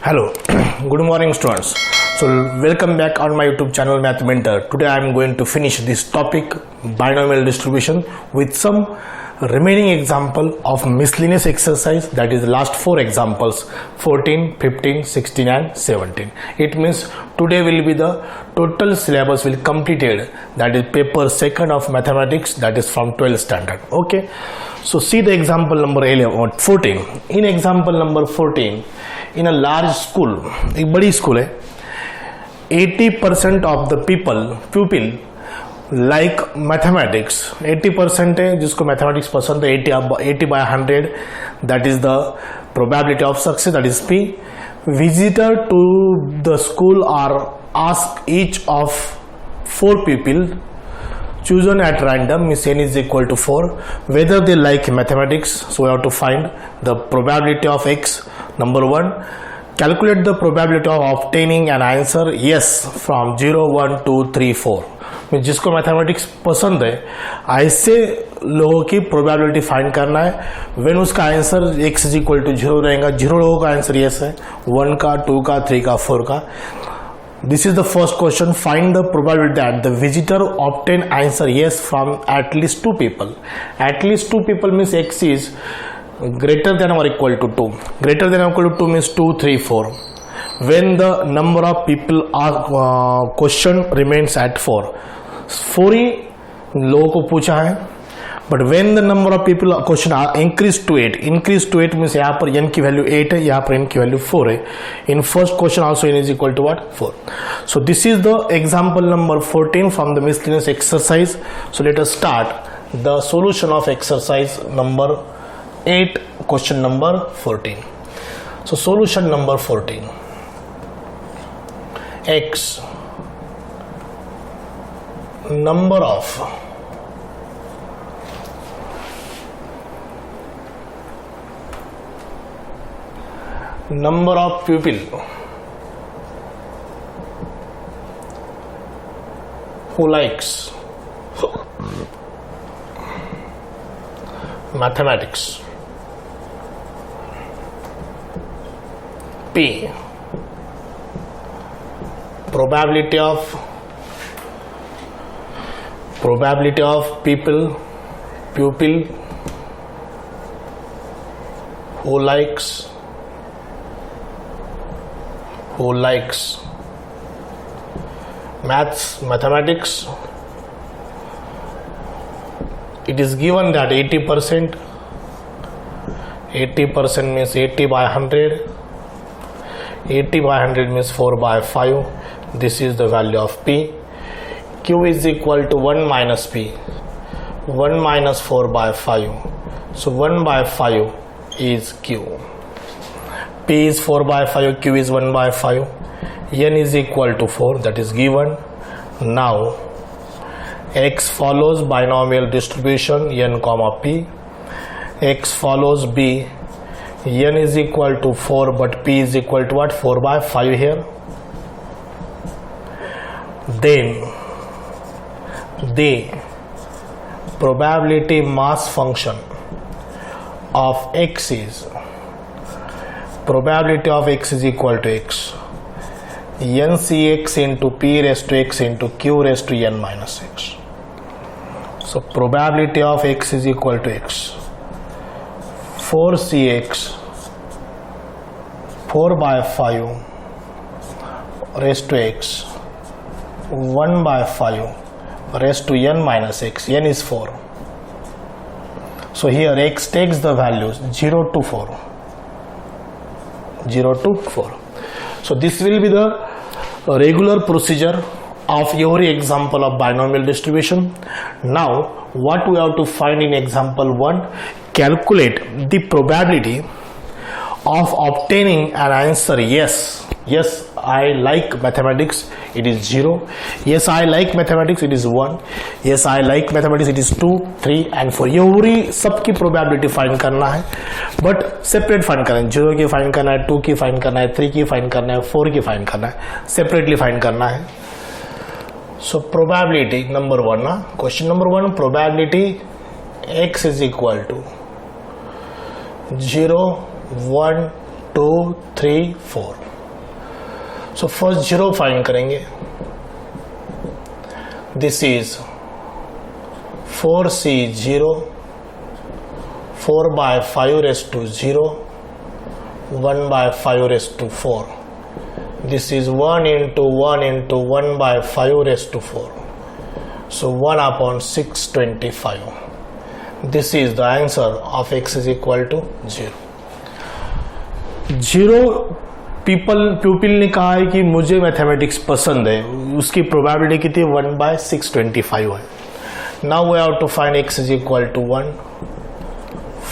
Hello, good morning students. So welcome back on my YouTube channel Math Mentor. Today I am going to finish this topic binomial distribution with some remaining example of miscellaneous exercise, that is last 4 examples 14, 15, 16 and 17. It means today will be the total syllabus will completed, that is paper 2nd of mathematics, that is from 12th standard. Okay, so see the example number 11 or 14. In example number 14, in a large school, एक बड़ी school है, 80% of the pupil like mathematics. 80% है जिसको mathematics पसंद है, 80 by 100, that is the probability of success, that is P. Visitor to the school are asked each of 4 people chosen at random, means n is equal to 4, whether they like mathematics. So we have to find the probability of x. Number 1, calculate the probability of obtaining an answer yes from 0, 1, 2, 3, 4. जिसको mathematics पसंद है ऐसे लोगों की probability find करना है when उसका answer x is equal to 0 रहेगा. 0 लोगों का आंसर यस है, 1 का, 2 का, 3 का, 4 का. This is the first question. Find the probability that the visitor obtain answer yes from at least 2 people. At least 2 people means x is greater than or equal to 2. Greater than or equal to 2 means 2, 3, 4. When the number of people are question remains at 4. 4 ही लोगों को पूछा है, but when the number of people question are increased to 8. Increased to 8 means यहाँ पर n की value 8 है, यहाँ पर n की वैल्यू 4 है. In first question also n is equal to what? 4. So this is the example number 14 from the miscellaneous exercise. So let us start the solution of exercise number 8, question number 14. So solution number 14. X number of people who likes mathematics. P, probability of pupil who likes mathematics. It is given that 80% means 80 by 100. 80 by 100 means 4 by 5. This is the value of P. Q is equal to 1 minus P. 1 minus 4 by 5. So 1 by 5 is Q. P is 4 by 5, Q is 1 by 5. N is equal to 4, that is given. Now X follows binomial distribution n comma P. X follows B. N is equal to 4, but P is equal to what? 4 by 5 here. Then the probability mass function of X is, probability of X is equal to X, NCX into P raised to X into Q raised to N minus X. So probability of X is equal to X. 4CX 4 by 5 raised to X 1 by 5 raised to N minus X. N is 4. So here X takes the values 0 to 4. 0 to 4. So this will be the regular procedure of every example of binomial distribution. Now what we have to find in example 1, calculate the probability of obtaining an answer yes. Yes, I like mathematics, it is 0. Yes, I like mathematics, it is 1. Yes, I like mathematics, it is 2, 3 and 4. every सबकी probability find करना है, but separate find करना है. 0 की find करना है, 2 की find करना है, 3 की find करना है, 4 की find करना है, separately find करना है. So probability number 1 ना, question number 1, probability x is equal to 0, 1, 2, 3, 4. So first 0 find करेंगे. This is 4c 0, 4 by 5 raised to 0, 1 by 5 raised to 4. This is 1 into 1 into 1 by 5 raised to 4. So 1 upon 625. This is the answer of x is equal to 0. 0 pupil ने कहा है कि मुझे mathematics पसंद है, उसकी probability कितनी 1 by 625 है. Now we have to find x is equal to 1.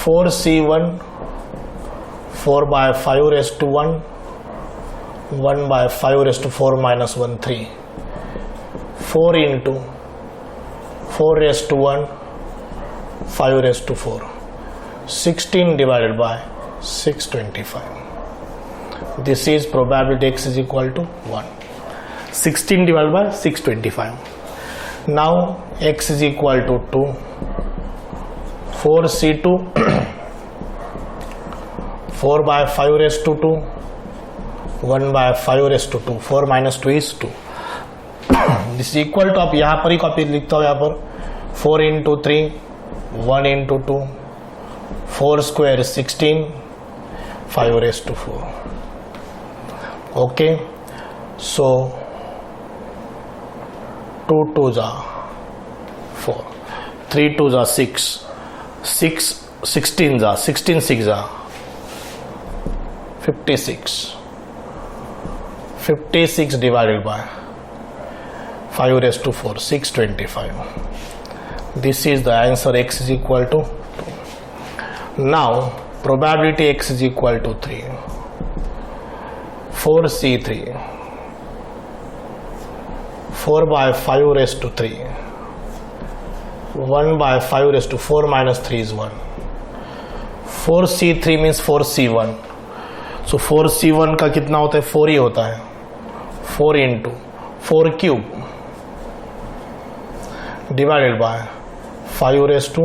4c1, 4 by 5 raised to 1, 1 by 5 raised to 4 minus 1, 3. 4 into 4 raised to 1, 5 raised to 4. 16 divided by 625. This is probability x is equal to 1. 16 divided by 625. Now x is equal to 2. 4c2, 4 by 5 raised to 2, 1 by 5 raised to 2. 4 minus 2 is 2. This is equal to, आप यहाँ पर ही copy लिखता हूँ, यहाँ पर 4 into 3, 1 into 2, 4 square 16, 5 raised to 4. Okay, so 2 2s are 4, 3 2s are 6, 6 16s are 16 6 are 56. 56 divided by 5 raised to 4, 625. This is the answer, x is equal to 2. Now probability x is equal to 3. 4c3, 4 by 5 raised to 3, 1 by 5 raised to 4 minus 3 is 1. 4c3 means 4c1. So 4c1 का कितना होता है, 4 ही होता है. 4 into 4 cube divided by 5 raised to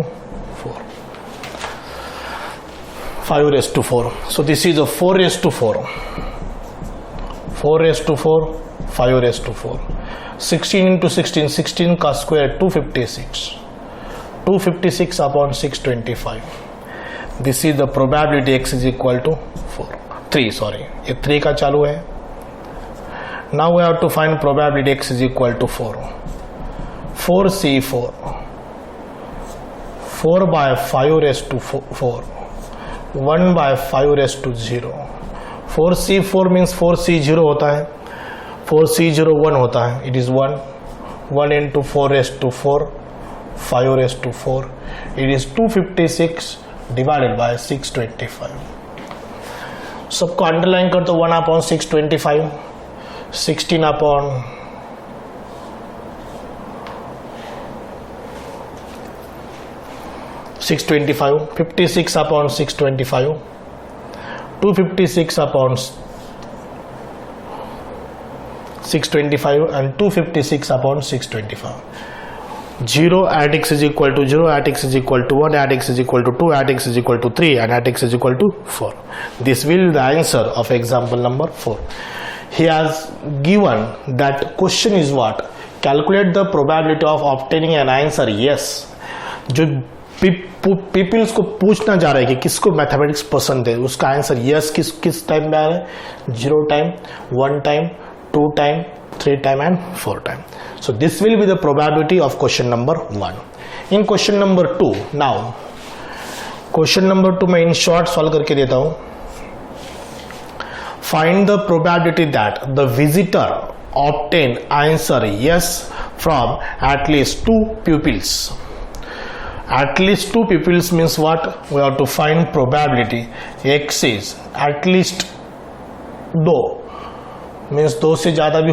4. 5 raised to 4. So this is a 4 raised to 4. 4 raised to 4, 5 raised to 4. 16 into 16, 16 का square 256. 256 upon 625. This is the probability x is equal to 3. Sorry, ये 3 का चालू है. Now we have to find probability x is equal to 4. 4c4, 4 by 5 raised to 4, 1 by 5 raised to 0. 4c4 means 4c0 होता है, 4c0 1 होता है, it is 1. 1 into 4 raised to 4, 5 raised to 4, it is 256 divided by 625. सबको underline कर दो. 1 upon 625, 16 upon 625, 56 upon 625, 256 upon 625 and 256 upon 625. 0 at x is equal to 0, at x is equal to 1, at x is equal to 2, at x is equal to 3 and at x is equal to 4. This will be the answer of example number 4. He has given that question is what? Calculate the probability of obtaining an answer yes. जो peoples को पूछना जा रहा है कि किसको mathematics पसंद है, उसका आंसर यस किस टाइम में आ रहा है, 0 time, 1 time, 2 time, 3 time and 4 time. So this will be the probability of question number 1. In question number 2, now question number 2 मैं in short solve करके देता हूँ. Find the probability that the visitor obtain answer yes from at least 2 pupils. At least 2 pupils means what? We have to find probability x is at least 2 means 2 से ज़्यादा भी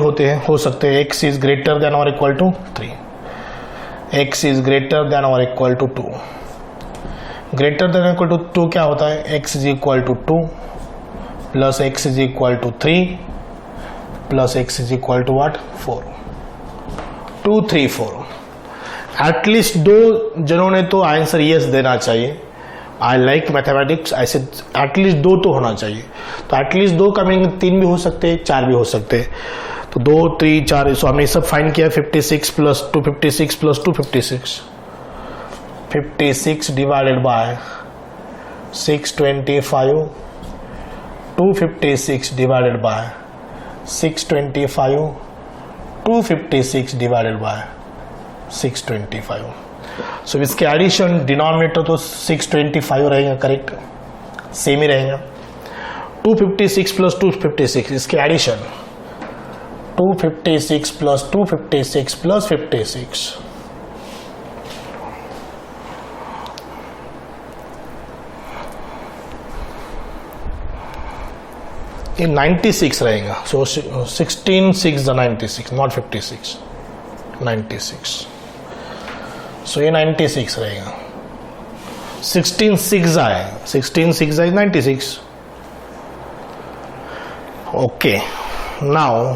हो सकते हैं. x is greater than or equal to 3. x is greater than or equal to 2. Greater than or equal to 2 क्या होता है? x is equal to 2 plus x is equal to 3 plus x is equal to what? 4. 2 3 4. At least 2 जनों ने तो answer yes देना चाहिए. I like mathematics, ऐसे at least 2 तो होना चाहिए। तो एटलीस्ट 2 का मीनिंग 3 भी हो सकते हैं, 4 भी हो सकते हैं। तो 2, 3, 4, सो हमने सब फाइंड किया। 56 plus 256 plus 256, 56 divided by 625, 256 divided by 625, 256 divided by 625। सो इसके एडिशन डिनोमिनेटर तो 625 रहेगा, करेक्ट, सेम ही रहेगा। 256 प्लस 256, इसके एडिशन 256 प्लस 256 प्लस 56, ये 96 रहेगा। सो 16 6 96, नॉट 56, 96। सो ये 96 रहेगा। 16 6 आए, 16 6 आए 96। Okay, now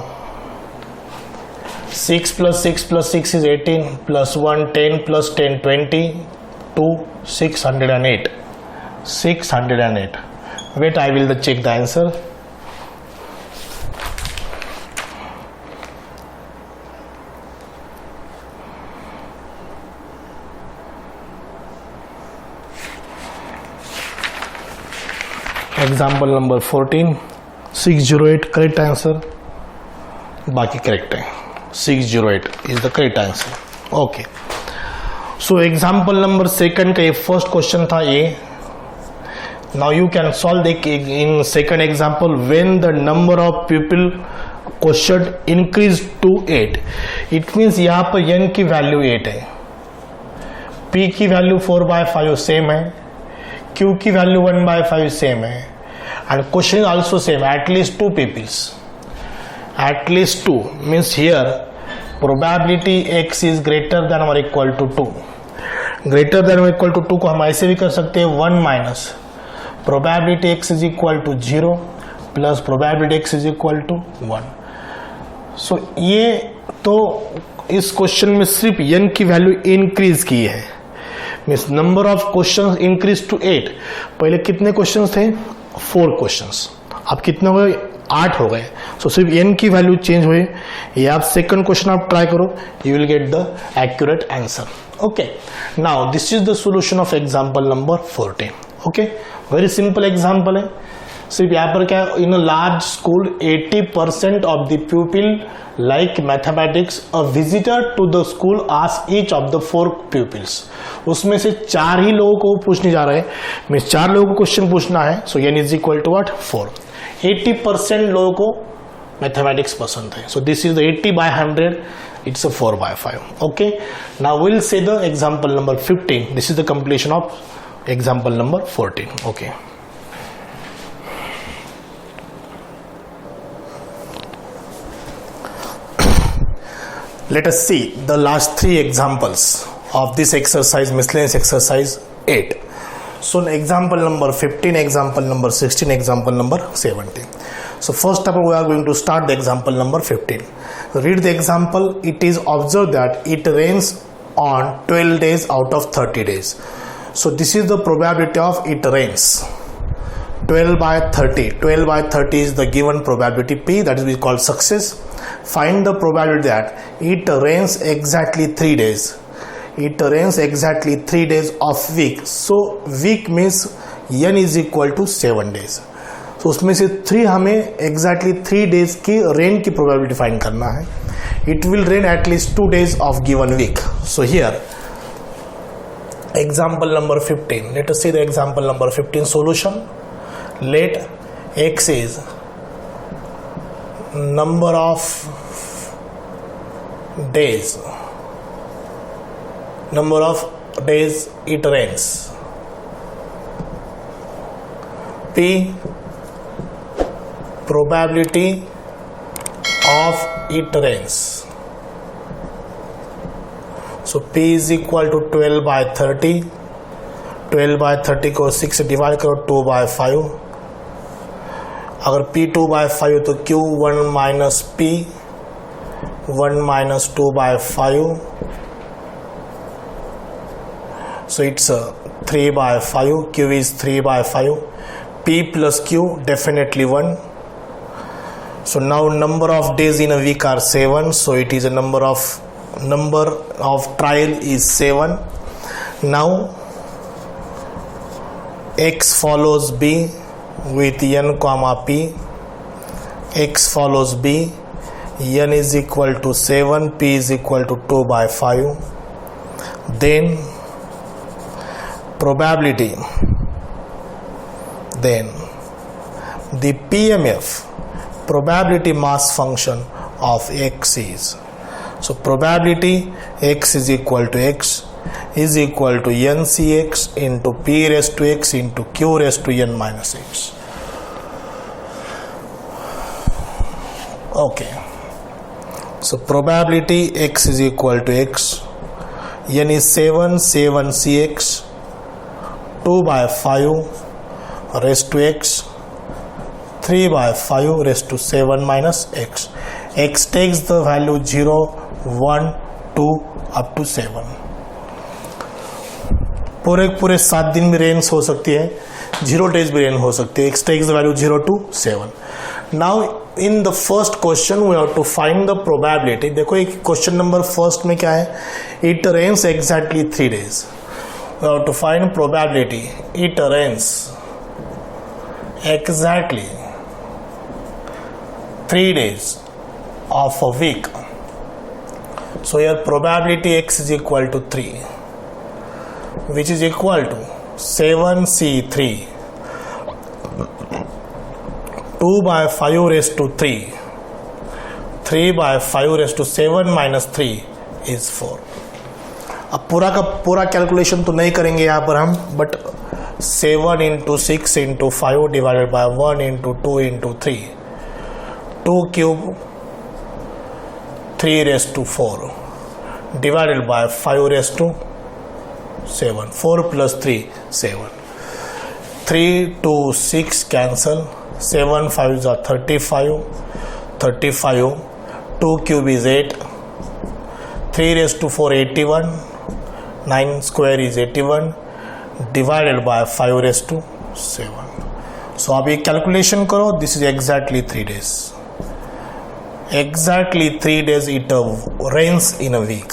6 plus 6 plus 6 is 18 plus 1 10 plus 10 20 2 608, 608. Wait, I will check the answer. Example number 14, 608 correct answer, बाकी करेक्ट है। 608 is the correct answer. Okay, so example number 2 का ये फर्स्ट क्वेश्चन था ये। Now you can solve in second example when the number of people question increase to 8। It means यहाँ पर n की value 8 है, p की वैल्यू 4/5 सेम है, q की वैल्यू 1/5 सेम है, and question is also same, at least 2 peoples, at least 2 means here probability x is greater than or equal to 2। greater than or equal to 2 को हम ऐसे भी कर सकते हैं 1 minus probability x is equal to 0 plus probability x is equal to 1। सो ये तो इस क्वेश्चन में सिर्फ n की वैल्यू इंक्रीज की है, means number of questions increase to 8। पहले कितने क्वेश्चंस थे? 4 क्वेश्चंस, अब कितने हो गए? 8 हो गए। सो सिर्फ n की वैल्यू चेंज हुई। ये आप सेकंड क्वेश्चन आप ट्राई करो, you will get the accurate answer. Okay, now this is the solution of example number 14। Okay, very simple example है। सिर्फ यहाँ पर क्या, in a large school 80% of the people like mathematics, a visitor to the school ask each of the 4 peoples. उसमें से 4 ही लोगों को पूछने जा रहे हैं, मीन्स 4 लोगों को क्वेश्चन पूछना है। So n is equal to what? 4। 80% लोगों को मैथमेटिक्स पसंद है, so this is the 80/100, it's a 4/5। Okay, now will say the example number 15। This is the completion of example number 14। Okay, let us see the last 3 examples of this exercise, miscellaneous exercise 8. So example number 15, example number 16, example number 17. So first up we are going to start the example number 15. Read the example. It is observed that it rains on 12 days out of 30 days. So this is the probability of it rains. 12/30. 12/30 is the given probability P, that is we call success. Find the probability that it rains exactly 3 days. It rains exactly 3 days of week. So week means n is equal to 7 days. So उसमें से 3 हमें exactly 3 days की rain की probability find करना है. It will rain at least 2 days of given week. So here example number 15. Let us see the example number 15 solution. Let x is number of days it rains, p probability of it rains. So p is equal to 12/30. 12/30 को 6 से divide करो, 2/5। अगर P 2/5 तो Q 1 minus P 1 minus 2/5। So it's 3 by 5, q is 3 by 5, p plus q definitely 1. So now number of days in a week are 7, so it is a number of trial is 7. Now x follows b with n comma p. X follows b, n is equal to 7, p is equal to 2 by 5. Then probability, then the PMF, probability mass function of x is, so probability x is equal to x is equal to ncx into p raised to x into q raised to n minus x. Okay, so probability x is equal to x, n is 7, 7cx, 2 by 5 raised to x, 3 by 5 raised to 7 minus x. X takes the value 0, 1, 2 up to 7. पूरे 7 दिन भी range हो सकती है, 0 days भी range हो सकती है. X takes the value 0 to 7. Now in the first question we have to find the probability. देखो एक क्वेश्चन नंबर फर्स्ट में क्या है, it rains exactly 3 days. We have to find probability. It rains exactly 3 days of a week. So here probability x is equal to 3, which is equal to 7c3, 2 by 5 raised to 3, 3 by 5 raised to 7 minus 3 is 4. अब पूरा का पूरा calculation तो नहीं करेंगे यहाँ पर हम, but 7 into 6 into 5 divided by 1 into 2 into 3, 2 cube 3 raised to 4 divided by 5 raised to 7, 4 plus 3 7, 3 to 6 cancel, 7 5s are 35, 2 cube is 8, 3 raised to 4 81, 9 square is 81 divided by 5 raised to 7. So आप ये calculation करो, this is exactly 3 days. Exactly 3 days it rains in a week.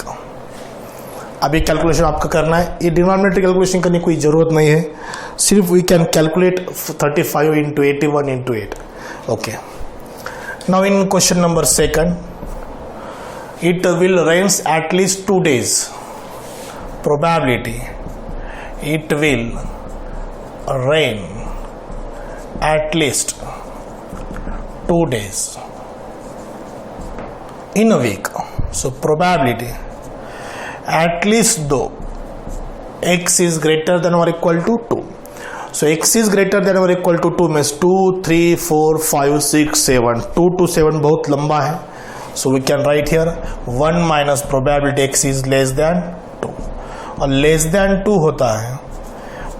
अभी calculation आपका करना है, ये denominator calculation करने की कोई ज़रूरत नहीं है, सिर्फ we can calculate 35 into 81 into 8. Okay, now in question number second, it will rains at least 2 days. Probability, it will rain at least 2 days in a week. So probability, at least though x is greater than or equal to 2. So x is greater than or equal to 2 means 2, 3, 4, 5, 6, 7. 2 to 7 बहुत लंबा है. So we can write here 1 minus probability x is less than 2. और less than 2 होता है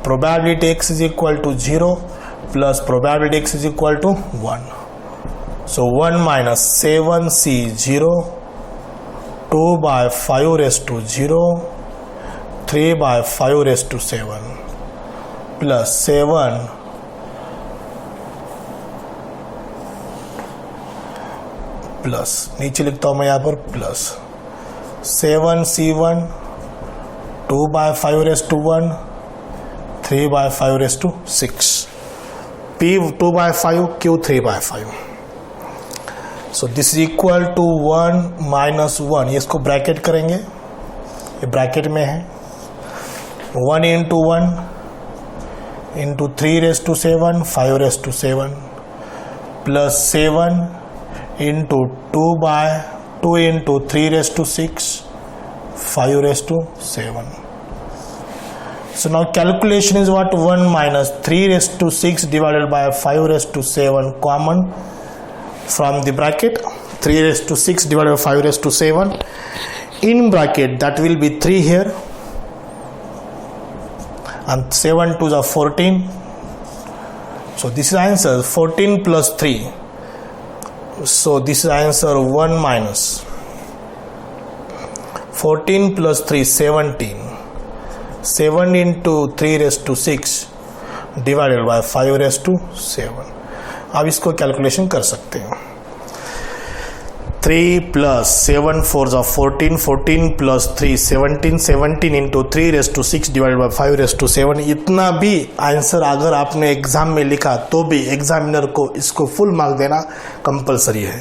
probability x is equal to 0 plus probability x is equal to 1. So 1 minus 7c 0, 2 by 5 raised to 0, 3 by 5 raised to 7 plus 7 plus, नीचे लिखता हूँ मैं यहाँ पर plus 7c1, 2 by 5 raised to 1, 3 by 5 raised to 6, p 2 by 5, q 3 by 5. So this is equal to 1 minus 1. ये इसको bracket करेंगे, ये ब्रैकेट में है 1 into 1 into 3 raised to 7, 5 raised to 7 plus 7 into 2 by 2 into 3 raised to 6, 5 raised to 7. So now calculation is what? 1 minus 3 raised to 6 divided by 5 raised to 7 common from the bracket. 3 raised to 6 divided by 5 raised to 7 in bracket, that will be 3 here, and 7 2s are 14. So this is answer 14 plus 3. So this is answer 1 minus 14 plus 3 17, 7 into 3 raised to 6 divided by 5 raised to 7। आप इसको calculation कर सकते हैं। 3 plus 7 4s are 14, 14 plus 3 17, 17 into 3 raised to 6 divided by 5 raised to 7। इतना भी answer अगर आपने exam में लिखा तो भी एग्जामिनर को इसको फुल मार्क देना कंपलसरी है,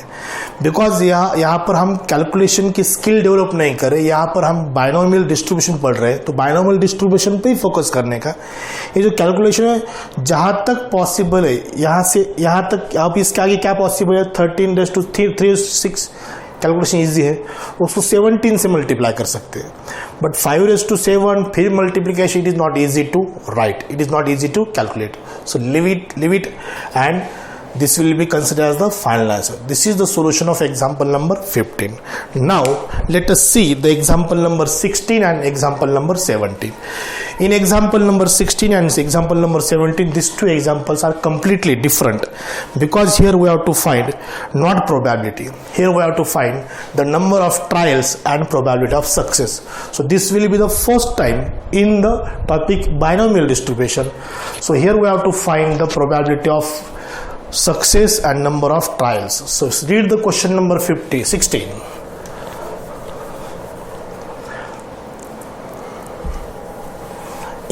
बिकॉज यहाँ पर हम कैलकुलेशन की स्किल डेवलप नहीं कर रहे, यहाँ पर हम बाइनोमियल डिस्ट्रीब्यूशन पढ़ रहे हैं। तो बाइनोमियल डिस्ट्रीब्यूशन पे ही फोकस करने का, ये जो कैलकुलेशन है जहाँ तक पॉसिबल है यहाँ से यहाँ तक, आप इसके आगे क्या पॉसिबल है 13 raised to 3 6 कैलकुलेशन इजी है, उसको 17 से मल्टीप्लाई कर सकते हैं। बट 5 raised to 7 फिर multiplication it is not easy to write, it is not easy to calculate. So leave it and this will be considered as the final answer. This is the solution of example number 15. Now let us see the example number 16 and example number 17. In example number 16 and example number 17, these two examples are completely different, because here we have to find not probability, here we have to find the number of trials and probability of success. So this will be the first time in the topic binomial distribution. So here we have to find the probability of success and number of trials. So read the question number 16.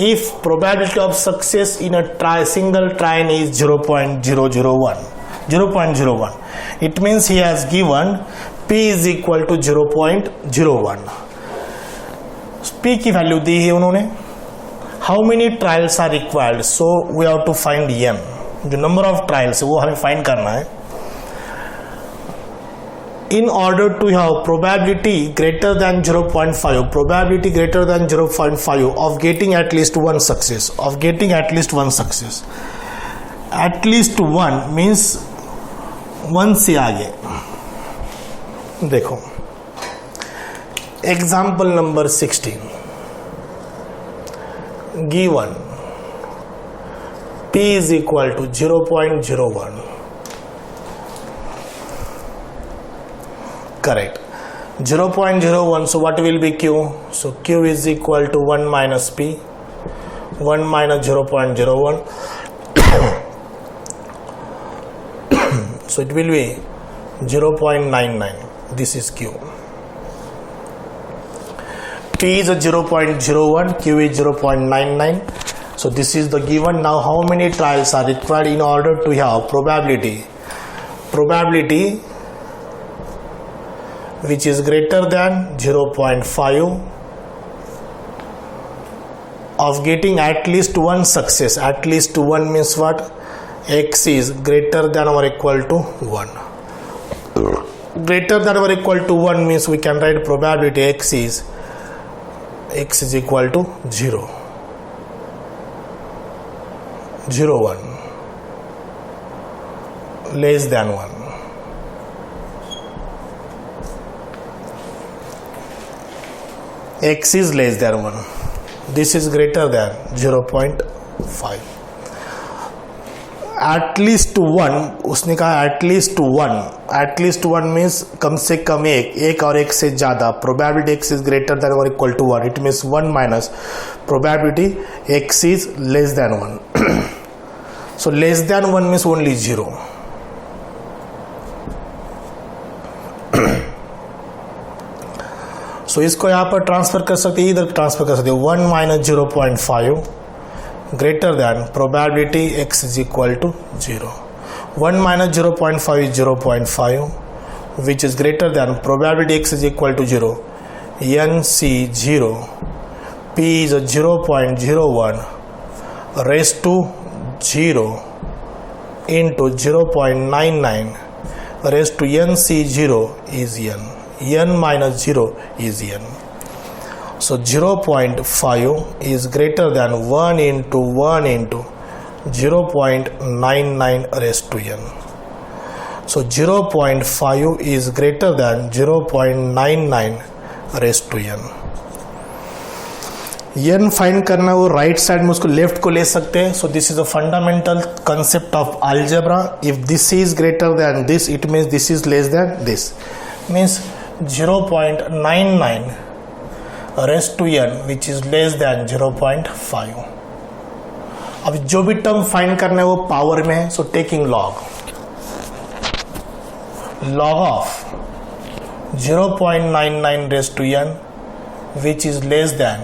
If probability of success in a single trial is 0.001, it means he has given p is equal to 0.01. p की value दी है उन्होंने। How many trials are required? So we have to find n, जो number of trials है वो हमें find करना है। In order to have probability greater than 0.5, probability greater than 0.5 of getting at least one success, of getting at least one success. At least one means 1 से आगे। देखो example number 16 given p is equal to 0.01, correct, 0.01. so what will be q? So q is equal to 1 minus p, 1 minus 0.01 so it will be 0.99. this is q. p is a 0.01, q is 0.99. So this is the given. Now how many trials are required in order to have probability which is greater than 0.5 of getting at least one success. At least one means what? X is greater than or equal to 1. Greater than or equal to 1 means we can write probability x is equal to 0. 0.1 less than 1. X is less than 1. This is greater than 0.5. At least 1, उसने कहा at least 1. At least 1 means कम से कम एक और एक से ज़्यादा. Probability x is greater than or equal to 1. It means 1 minus probability x is less than 1. So less than 1 means only 0. So इसको यहाँ पर ट्रांसफर कर सकते हैं, इधर ट्रांसफर कर सकते हैं. 1 minus 0.5 greater than probability x is equal to 0. 1 minus 0.5 is 0.5 which is greater than probability x is equal to 0. NC0 p is a 0.01 raised to 0 into 0.99 raised to NC0 is n. N minus 0 is n. So 0.5 is greater than 1 into 0.99 raised to n. So 0.5 is greater than 0.99 raised to n. n find करना, वो right side में उसको left को ले सकते हैं. So this is a fundamental concept of algebra. If this is greater than this, it means this is less than this. Means 0.99 raised to n which is less than 0.5. अब जो भी term find करना है वो power में है, so taking log of 0.99 raised to n which is less than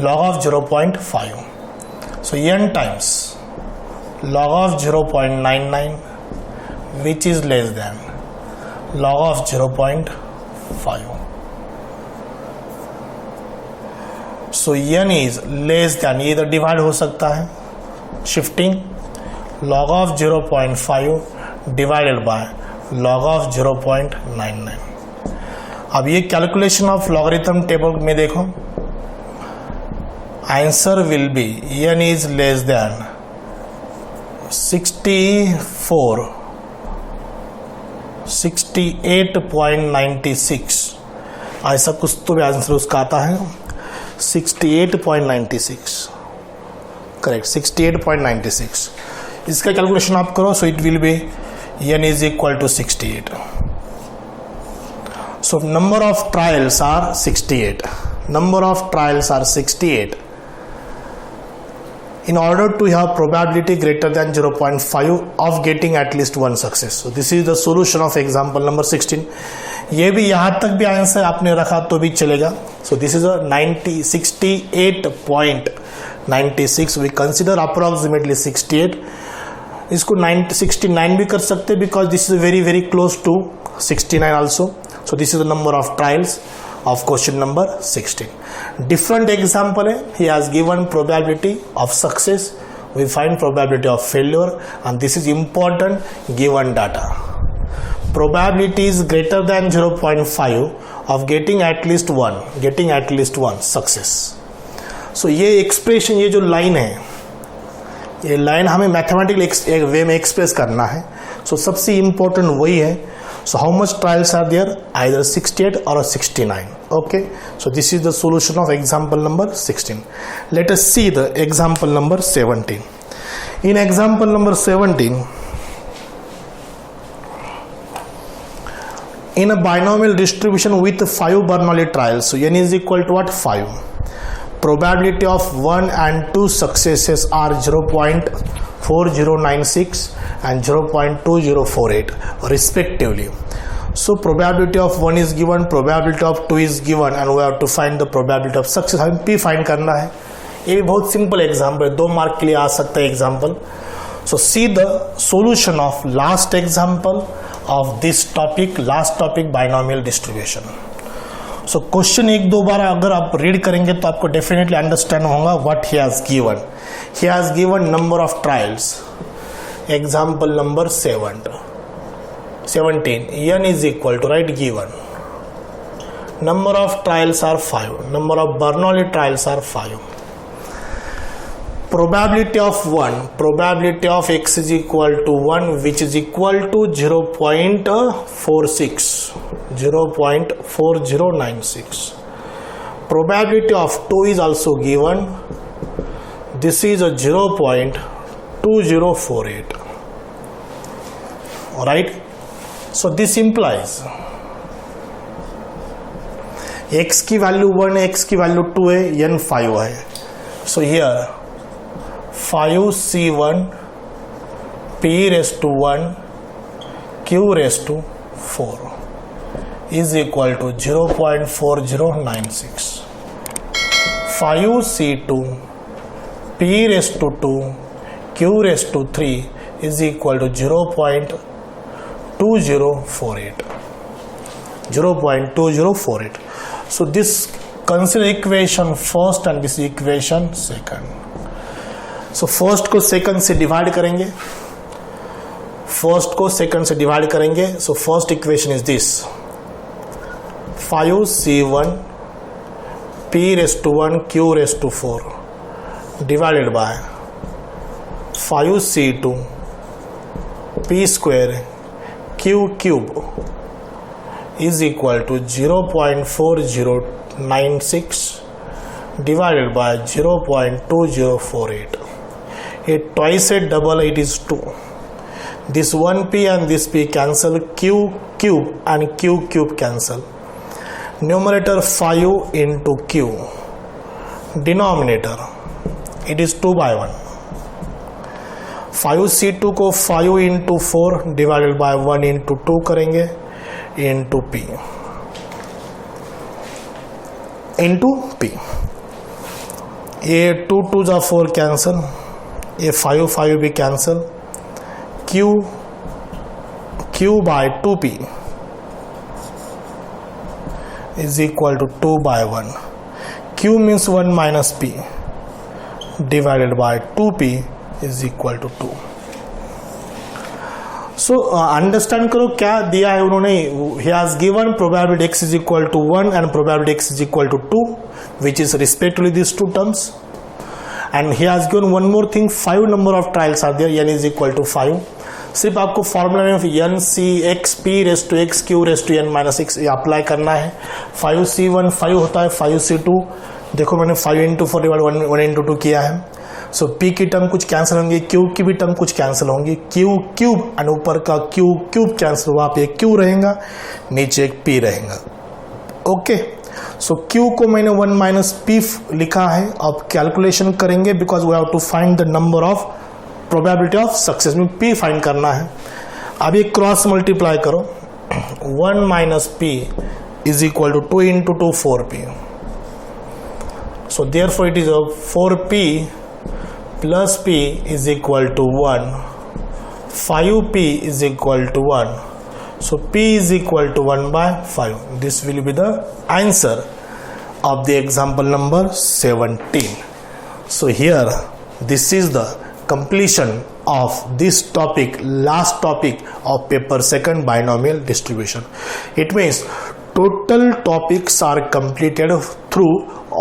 log of 0.5. So n times log of 0.99 which is less than log of 0.5. So n is less than, ये इधर divide हो सकता है, shifting log of 0.5 divided by log of 0.99. अब ये calculation of logarithm table में देखो, answer will be n is less then 68.96, ऐसा कुछ तो भी आंसर उसका आता है, 68.96, करेक्ट, 68.96. इसका कैलकुलेशन आप करो, so it will be n is equal to 68. So number of trials are 68. Number of trials are 68. In order to have probability greater than 0.5 of getting at least one success. So this is the solution of example number 16. ये भी यहाँ तक भी answer आपने रखा तो भी चलेगा. So this is a 68.96. We consider approximately 68. इसको 69 भी कर सकते because this is very very close to 69 also. So this is the number of trials of question number 16. Different example है. He has given probability of success, we find probability of failure, and this is important given data. Probability is greater than 0.5 of getting at least one success. So ये expression, ये जो line है, ये line हमें mathematical वे में express करना है. सो सबसे इंपॉर्टेंट वही है. So how much trials are there, either 68 और 69. Okay, so this is the solution of example number 16. Let us see the example number 17. In example number 17, in a binomial distribution with 5 Bernoulli trials, so n is equal to what, 5. Probability of 1 and 2 successes are 0.4096 and 0.2048 respectively. So probability of 1 is given, probability of 2 is given, and we have to find the probability of success. हमें P find करना है. ये भी बहुत simple example है, 2 mark के लिए आ सकता है example. So see the solution of last example of this topic, last topic, binomial distribution. So question 1-2 बार अगर आप रीड करेंगे तो आपको डेफिनेटली अंडरस्टैंड होगा what he has given. He has given number of trials. Example number 17, n is equal to, right, given. Number of trials are 5. Number of Bernoulli trials are 5. Probability of 1, probability of x is equal to 1, which is equal to 0.4096. Probability of 2 is also given. This is a 0.2048. Alright, so this implies x की value 1 है, x की value 2 है, n 5 है. So here 5c1 p raised to 1 q raised to 4 is equal to 0.4096. 5c2 p raised to 2 q raised to 3 is equal to 0.2048. 0.2048. So this consider equation first and this equation second. So first को second से divide करेंगे. So first equation is this, 5c1 p raised to 1 q raised to 4 divided by 5c2 p square q cube is equal to 0.4096 divided by 0.2048. It twice it double, it is 2. This 1p and this p cancel, q cube and q cube cancel. Numerator 5 into q, denominator it is 2/1, 5c2 को 5 into 4 divided by 1 into 2 करेंगे into p into p। ये 2 2 जा 4 cancel, ये 5 5 भी cancel, q by 2p is equal to 2/1, q means 1 minus p divided by 2p is equal to 2। So understand करो क्या दिया है उन्होंने। ही has given probability x is equal to 1 and probability x is equal to 2 which is respectively these two terms, and he has given one more thing, 5 number of trials are there, n is equal to 5। सिर्फ आपको formula में n c x p raised to x q raised to n minus x ये apply करना है। 5c1 5 होता है, 5c2 देखो मैंने 5 into 4 डिवाइड 1 into 2 किया है। सो p की टर्म कुछ कैंसिल होंगी, q की भी टर्म कुछ कैंसिल होंगी, q क्यूब और ऊपर का q क्यूब कैंसिल हुआ, पे q रहेगा, नीचे एक p रहेगा। ओके, सो q को मैंने 1 माइनस p लिखा है। अब कैलकुलेशन करेंगे because we have to find the number of probability of success में p फाइंड करना है। अब ये क्रॉस मल्टीप्लाई करो, 1 minus p is equal to 2 into 2 4p, so therefore it is 4p plus p is equal to 1, 5p is equal to 1, so p is equal to 1/5। this will be the answer of the example number 17। so here this is the completion of this topic, last topic of paper second, binomial distribution। it means total topics are completed through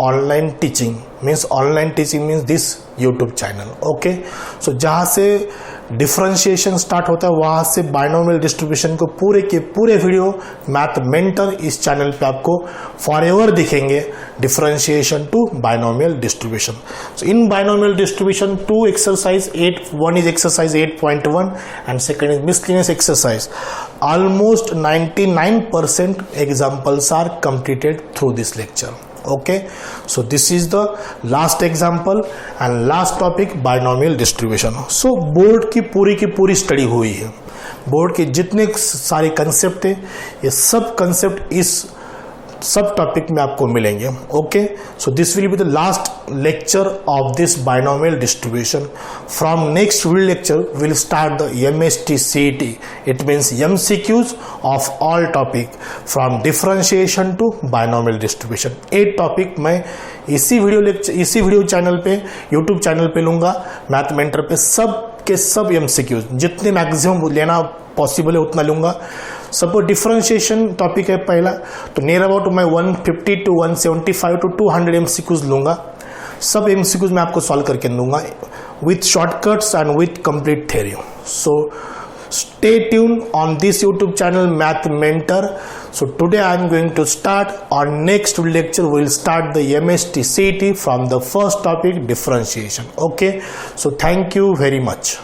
online teaching, means online teaching means this YouTube channel। Okay, so जहाँ से differentiation start होता है वहाँ से binomial distribution को पूरे के पूरे वीडियो मैथ मेंटर इस चैनल पे आपको फॉरएवर दिखेंगे, differentiation to binomial distribution. So in binomial distribution 2 exercise 8, one is exercise 8.1 and second is miscellaneous exercise। almost 99% examples are completed through this lecture। okay, so this is the last example and last topic, binomial distribution। so board की पूरी study हुई है, board के जितने सारे concept है ये सब कंसेप्ट इस सब टॉपिक में आपको मिलेंगे। Okay, so this will be the last lecture of this binomial distribution. From next video lecture will start the MST CET, it means MCQs of all topic from differentiation to binomial distribution. 8 topic मैं इसी video channel पे, YouTube channel पे लूंगा, math mentor पे सब के सब MCQs जितने मैक्सिमम लेना पॉसिबल है उतना लूंगा। सपोज डिफरेंशिएशन टॉपिक है पहला, तो नियर अबाउट मैं 150 to 175 to 200 MCQs लूंगा। सब MCQs मैं आपको सॉल्व करके दूंगा with shortcuts and with complete theory. So stay tuned on this YouTube channel Math Mentor। so today I am going to start, on next lecture we will start the MST CET from the first topic, differentiation। okay, so thank you very much।